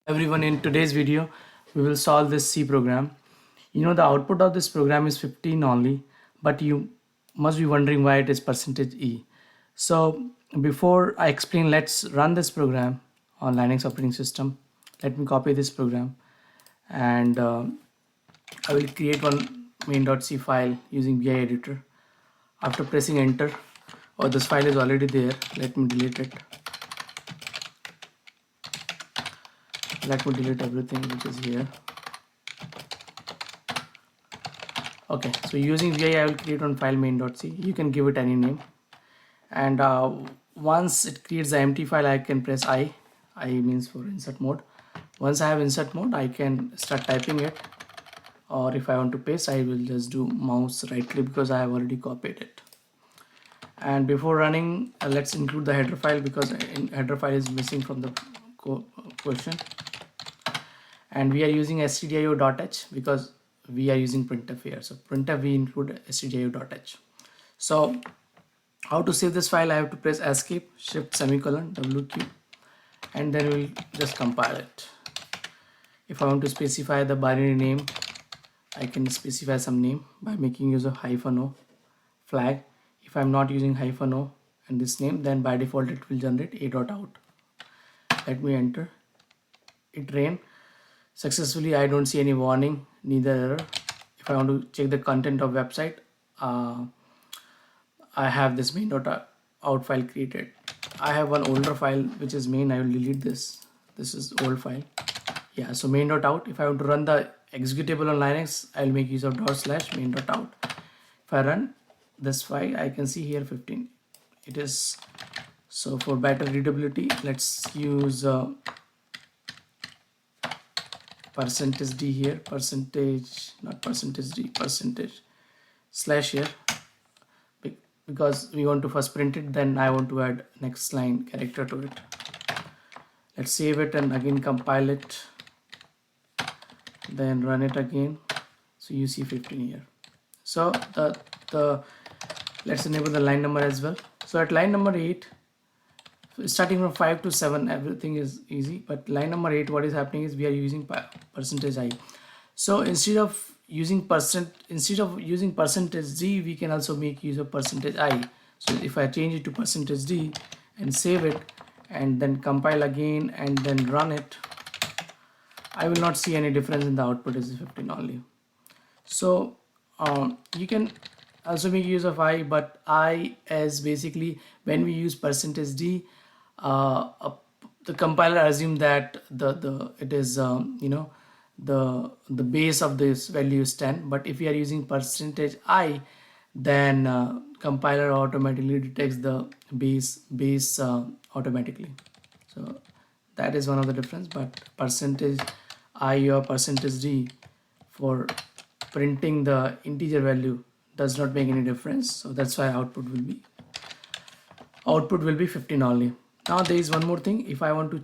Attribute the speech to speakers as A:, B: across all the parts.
A: Everyone, in today's video we will solve this C program. The output of this program is 15 only, but you must be wondering why it is percentage %e. So before I explain, let's run this program on Linux operating system. Let me copy this program, and I will create one main.c file using vi editor. After pressing enter, this file is already there. Let me delete it. Let me delete everything which is here. Okay, so using vi I will create one file main.c. You can give it any name, and once it creates the empty file, I can press I means for insert mode. Once I have insert mode, I can start typing it, or if I want to paste, I will just do mouse right click because I have already copied it. And before running, let's include the header file because header file is missing from the question. And we are using stdio.h because we are using printf here. So printf we include stdio.h. So how to save this file? I have to press escape shift semicolon wq, and then we'll just compile it. If I want to specify the binary name, I can specify some name by making use of -o flag. If I'm not using -o and this name, then by default it will generate a.out. Let me enter. It ran successfully. I don't see any warning, neither error. If I want to check the content of website, I have this main.out file created. I have one older file which is main. I will delete this. This is old file. Yeah, so main.out. If I want to run the executable on Linux, I'll make use of /main.out. If I run this file, I can see here 15. It is. So for better readability, let's use %d here, not %d, / here, because we want to first print it, then I want to add next line character to it. Let's save it and again compile it, then run it again. So you see 15 here. So the let's enable the line number as well. So at line number 8, starting from 5 to 7, everything is easy, but line number 8, what is happening is we are using %i. So instead of using %d, we can also make use of %i. So if I change it to %d and save it and then compile again and then run it, I will not see any difference in the output. Is 15 only. So you can also make use of I, but I as basically when we use %d, the compiler assumes that it is the base of this value is 10. But if we are using %i, then compiler automatically detects the base automatically. So that is one of the difference. But %i or %d for printing the integer value does not make any difference. So that's why output will be 15 only. Now there is one more thing. If I want to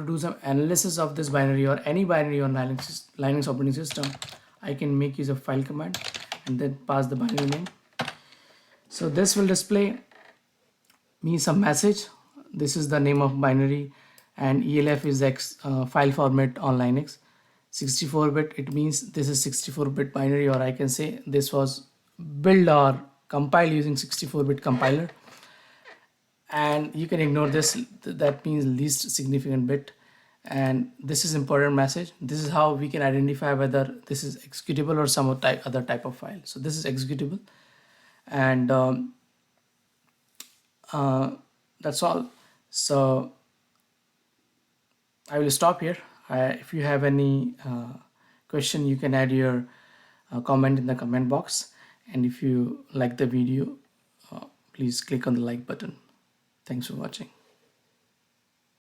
A: do some analysis of this binary or any binary on Linux operating system, I can make use of file command and then pass the binary name. So this will display me some message. This is the name of binary, and ELF is file format on Linux. 64-bit, it means this is 64-bit binary, or I can say this was built or compiled using 64-bit compiler. And you can ignore this, that means least significant bit. And this is important message. This is how we can identify whether this is executable or some other type of file. So this is executable, and that's all. So I will stop here. If you have any question, you can add your comment in the comment box, and if you like the video, please click on the like button. Thanks for watching.